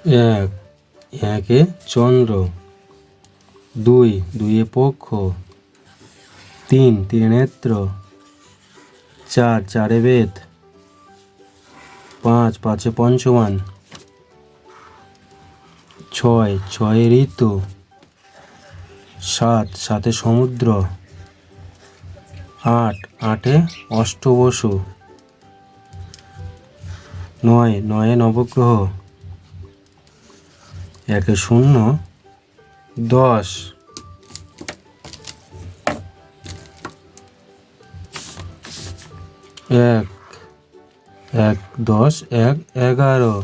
এক, একে চন্দ্র। দুই, দুইয়ে পক্ষ। তিন, তিনে নেত্র। চার, চারে বেদ। পাঁচ, পাঁচে পঞ্চমান। ছয়, ছয়ে ঋতু। সাত, সাতে সমুদ্র। আট, আটে অষ্টবসু। নয়, নয়ে নবগ্রহ। একে শূন্য, 10। এক, এক 10, এক 11।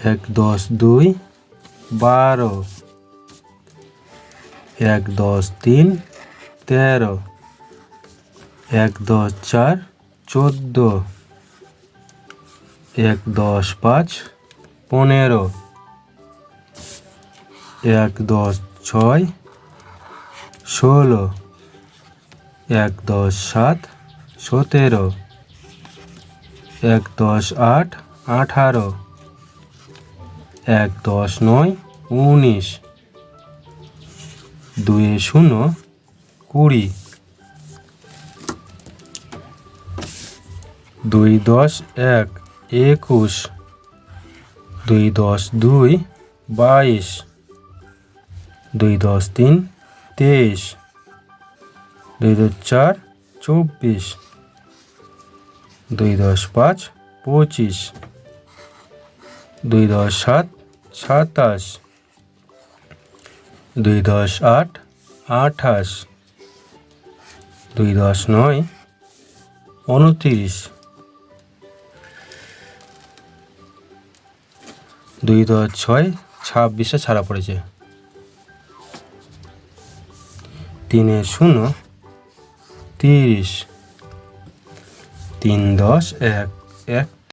এক 10, 2 12। এক 10, 3 13। এক 10, 4 14। এক 10, 5 15। এক 10, 6 16। এক 10, 7 17। এক 10, 8 18। এক 10, 9 19। দুয়ে 0 20। দুই 10, 1 21। দুই 10, 2 22। দুই 10, 3 23। দুই 10, 4 24। দুই 10, 5 25। দুই 10, 7 27। দুই 10, 8 28। দুই 10, 9 29। দুই 10, 6 26 ছাড়া পড়েছে। তিনে 0 30। তিন 10, 1 1